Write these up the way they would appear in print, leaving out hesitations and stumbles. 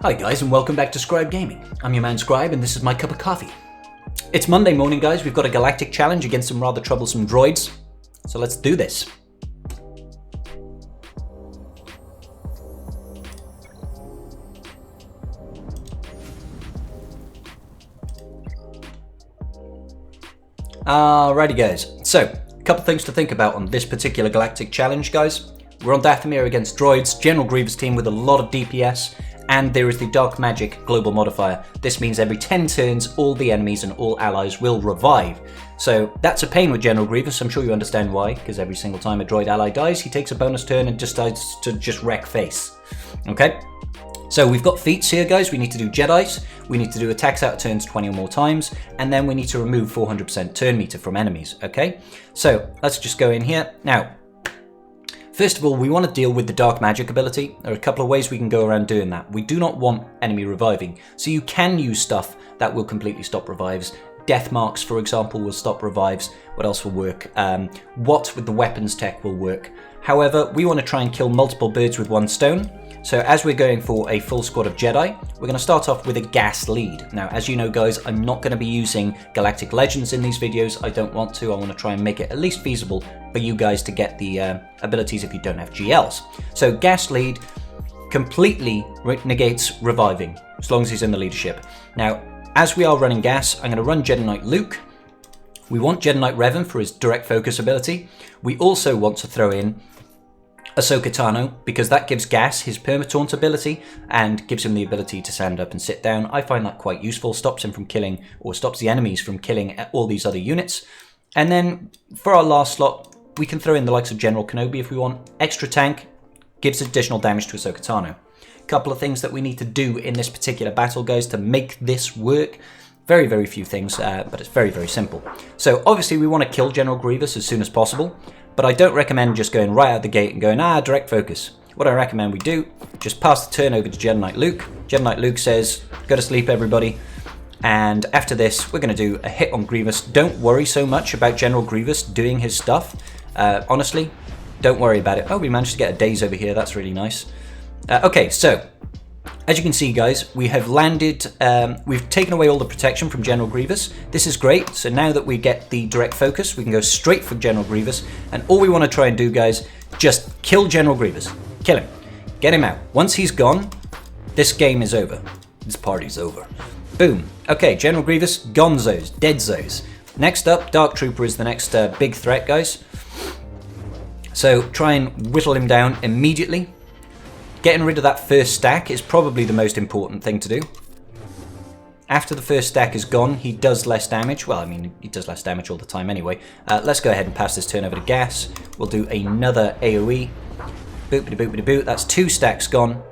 Hi guys, and welcome back to Scribe Gaming. I'm your man Scribe, and this is my cup of coffee. It's Monday morning, guys. We've got a Galactic challenge against some rather troublesome droids. So let's do this. Alrighty guys, so a couple things to think about on this particular Galactic challenge, guys. We're on Dathomir against droids, General Grievous team with a lot of DPS, and there is the Dark Magick global modifier. This means every 10 turns, all the enemies and all allies will revive. So that's a pain with General Grievous. I'm sure you understand why, because every single time a droid ally dies, he takes a bonus turn and decides to just wreck face. Okay? So we've got feats here, guys. We need to do Jedis, we need to do attacks out of turns 20 or more times, and then we need to remove 400% turn meter from enemies, okay? So let's just go in here. Now, first of all, we want to deal with the Dark Magick ability. There are a couple of ways we can go around doing that. We do not want enemy reviving, so you can use stuff that will completely stop revives. Death marks, for example, will stop revives. What else will work? What with the weapons tech will work. However, we want to try and kill multiple birds with one stone. So as we're going for a full squad of Jedi, we're going to start off with a gas lead. Now, as you know, guys, I'm not going to be using Galactic Legends in these videos. I don't want to. I want to try and make it at least feasible for you guys to get the abilities if you don't have GLs. So gas lead completely negates reviving, as long as he's in the leadership. Now, as we are running gas, I'm going to run Jedi Knight Luke. We want Jedi Knight Revan for his direct focus ability. We also want to throw in Ahsoka Tano, because that gives Gas his perma-taunt ability and gives him the ability to stand up and sit down. I find that quite useful, stops him from killing, or stops the enemies from killing all these other units. And then for our last slot, we can throw in the likes of General Kenobi if we want. Extra tank gives additional damage to Ahsoka Tano. A couple of things that we need to do in this particular battle, guys, to make this work. Very, very few things, but it's very, very simple. So obviously we want to kill General Grievous as soon as possible. But I don't recommend just going right out the gate and going, direct focus. What I recommend we do, just pass the turn over to Jedi Knight Luke. Jedi Knight Luke says, go to sleep everybody. And after this, we're going to do a hit on Grievous. Don't worry so much about General Grievous doing his stuff. Honestly, don't worry about it. Oh, we managed to get a daze over here. That's really nice. Okay, so as you can see, guys, we have landed, we've taken away all the protection from General Grievous. This is great. So now that we get the direct focus, we can go straight for General Grievous. And all we want to try and do, guys, just kill General Grievous. Kill him. Get him out. Once he's gone, this game is over. This party's over. Boom. Okay, General Grievous, gonzos, deadzos. Next up, Dark Trooper is the next big threat, guys. So try and whittle him down immediately. Getting rid of that first stack is probably the most important thing to do. After the first stack is gone, he does less damage. Well, I mean, he does less damage all the time anyway. Let's go ahead and pass this turn over to Gas. We'll do another AoE. Boopity-boopity-boop. That's 2 stacks gone.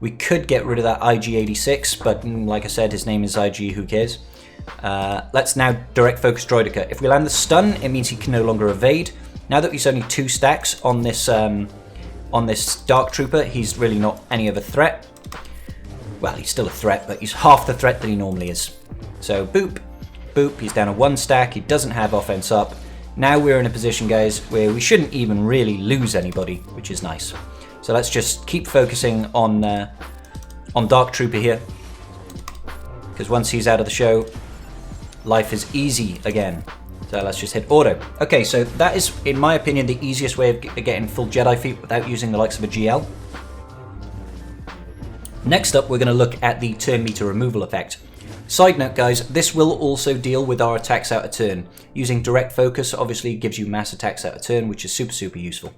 We could get rid of that IG-86, but like I said, his name is IG, who cares? Let's now direct focus Droidica. If we land the stun, it means he can no longer evade. Now that he's only 2 stacks on this Dark Trooper, he's really not any of a threat. Well, he's still a threat, but he's half the threat that he normally is. So boop, boop, he's down a 1 stack, he doesn't have offense up. Now we're in a position, guys, where we shouldn't even really lose anybody, which is nice. So let's just keep focusing on Dark Trooper here, because once he's out of the show, life is easy again. So let's just hit auto. Okay, so that is, in my opinion, the easiest way of getting full Jedi feat without using the likes of a GL. Next up, we're going to look at the turn meter removal effect. Side note, guys, this will also deal with our attacks out of turn. Using direct focus obviously gives you mass attacks out of turn, which is super, super useful.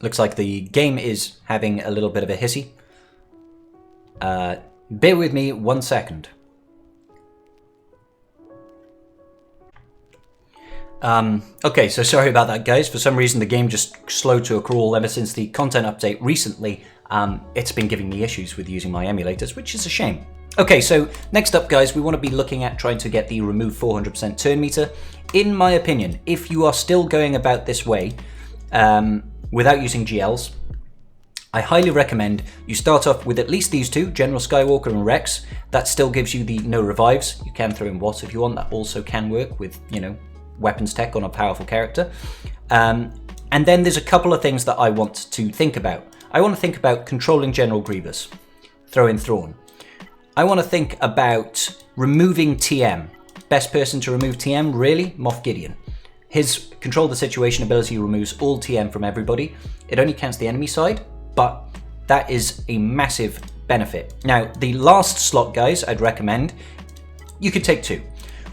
Looks like the game is having a little bit of a hissy. Bear with me 1 second. Okay, so sorry about that, guys. For some reason, the game just slowed to a crawl ever since the content update recently. It's been giving me issues with using my emulators, which is a shame. Okay, so next up, guys, we want to be looking at trying to get the remove 400% turn meter. In my opinion, if you are still going about this way, without using GLs, I highly recommend you start off with at least these two, General Skywalker and Rex. That still gives you the no revives. You can throw in Watts if you want. That also can work with, you know, weapons tech on a powerful character. And then there's a couple of things that I want to think about. I want to think about controlling General Grievous, throw in Thrawn. I want to think about removing TM. Best person to remove TM, really? Moff Gideon. His control the situation ability removes all TM from everybody. It only counts the enemy side, but that is a massive benefit. Now, the last slot, guys, I'd recommend, you could take 2.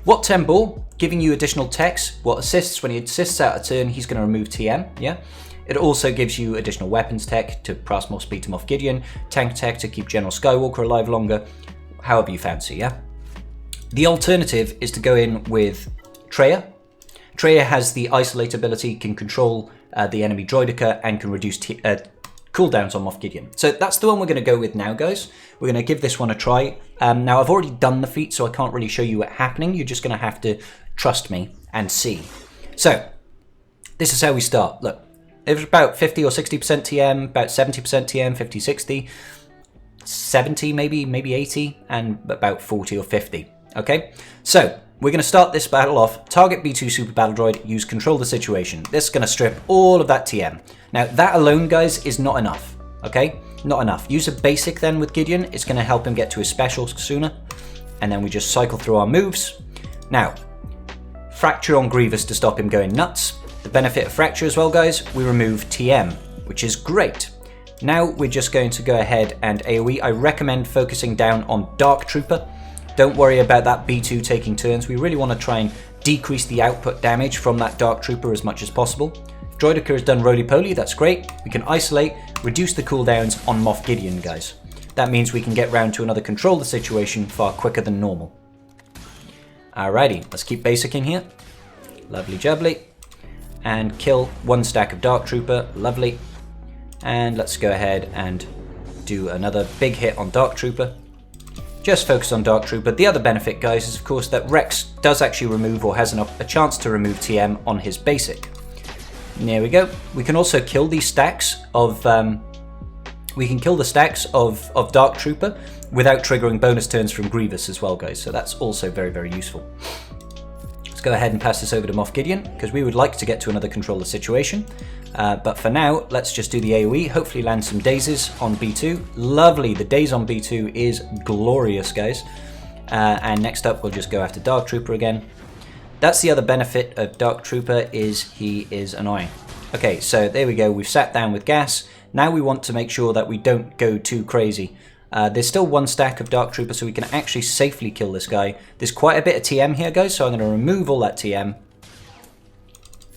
What 10 ball, giving you additional techs. What assists, when he assists out a turn, he's going to remove TM, yeah? It also gives you additional weapons tech to pass more speed to Moff Gideon, tank tech to keep General Skywalker alive longer, however you fancy, yeah? The alternative is to go in with Traya. Traya has the isolate ability, can control the enemy droidica, and can reduce cooldowns on Moff Gideon. So that's the one we're going to go with now, guys. We're going to give this one a try. Now, I've already done the feat, so I can't really show you it happening. You're just going to have to trust me and see. So, this is how we start. Look, it was about 50 or 60% TM, about 70% TM, 50, 60, 70 maybe 80, and about 40 or 50. Okay, so we're going to start this battle off. Target B2 Super Battle Droid, use control the situation. This is going to strip all of that TM. Now, that alone, guys, is not enough. Okay, not enough. Use a basic then with Gideon. It's going to help him get to his special sooner. And then we just cycle through our moves. Now, Fracture on Grievous to stop him going nuts. The benefit of Fracture as well, guys, we remove TM, which is great. Now we're just going to go ahead and AoE. I recommend focusing down on Dark Trooper. Don't worry about that B2 taking turns. We really want to try and decrease the output damage from that Dark Trooper as much as possible. If Droidica has done roly-poly, that's great. We can isolate, reduce the cooldowns on Moff Gideon, guys. That means we can get round to another control the situation far quicker than normal. Alrighty, let's keep basicing here. Lovely jubbly. And kill 1 stack of Dark Trooper, lovely. And let's go ahead and do another big hit on Dark Trooper. Just focus on Dark Trooper. The other benefit, guys, is of course that Rex does actually remove, or has a chance to remove TM on his basic. And there we go. We can also kill these stacks of we can kill the stacks of Dark Trooper without triggering bonus turns from Grievous as well, guys. So that's also very, very useful. Let's go ahead and pass this over to Moff Gideon, because we would like to get to another controller situation. But for now, let's just do the AoE, hopefully land some dazes on B2. Lovely, the daze on B2 is glorious, guys. And next up, we'll just go after Dark Trooper again. That's the other benefit of Dark Trooper, is he is annoying. Okay, so there we go, we've sat down with gas. Now we want to make sure that we don't go too crazy. There's still 1 stack of Dark Trooper, so we can actually safely kill this guy. There's quite a bit of TM here, guys, so I'm going to remove all that TM.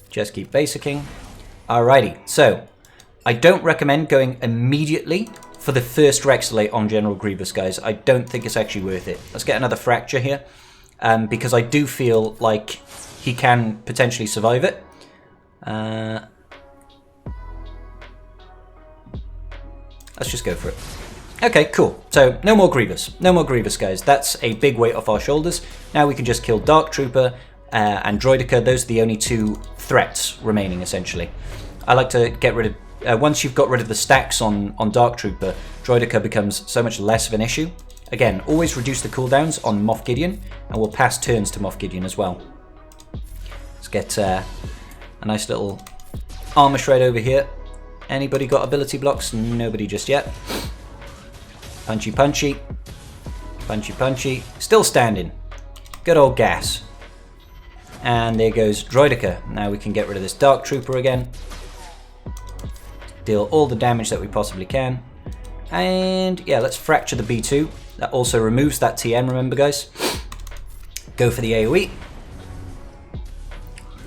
Just keep basicking. Alrighty, so I don't recommend going immediately for the first Rexolate on General Grievous, guys. I don't think it's actually worth it. Let's get another Fracture here, because I do feel like he can potentially survive it. Let's just go for it. Okay, cool. So no more Grievous. No more Grievous, guys. That's a big weight off our shoulders. Now we can just kill Dark Trooper and Droidica. Those are the only 2 threats remaining, essentially. I like to get rid of... once you've got rid of the stacks on Dark Trooper, Droidica becomes so much less of an issue. Again, always reduce the cooldowns on Moff Gideon, and we'll pass turns to Moff Gideon as well. Let's get a nice little armor shred over here. Anybody got ability blocks? Nobody just yet. Punchy, punchy. Punchy, punchy. Still standing. Good old gas. And there goes Droidica. Now we can get rid of this Dark Trooper again. Deal all the damage that we possibly can. And yeah, let's Fracture the B2. That also removes that TM, remember, guys. Go for the AoE.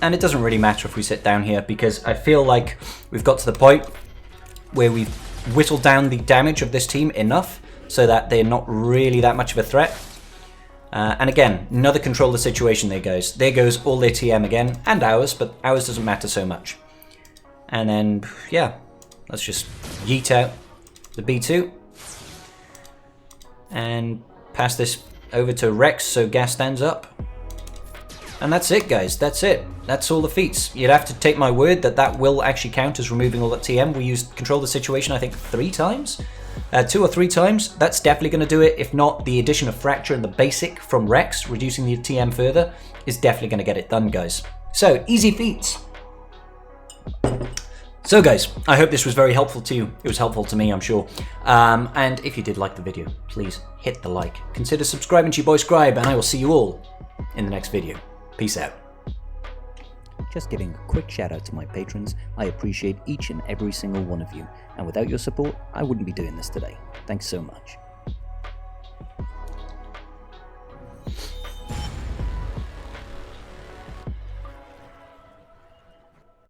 And it doesn't really matter if we sit down here, because I feel like we've got to the point where we've whittled down the damage of this team enough so that they're not really that much of a threat. And again, another control the situation there, guys. There goes all their TM again, and ours, but ours doesn't matter so much. And then, yeah, let's just yeet out the B2. And pass this over to Rex so gas stands up. And that's it, guys. That's it. That's all the feats. You'd have to take my word that that will actually count as removing all that TM. We used control the situation, I think, 3 times. 2 or 3 times. That's definitely going to do it. If not, the addition of Fracture and the basic from Rex, reducing the TM further, is definitely going to get it done, guys. So, easy feats. So guys, I hope this was very helpful to you. It was helpful to me, I'm sure. And if you did like the video, please hit the like. Consider subscribing to your boy Scribe, and I will see you all in the next video. Peace out. Just giving a quick shout out to my patrons. I appreciate each and every single one of you. And without your support, I wouldn't be doing this today. Thanks so much.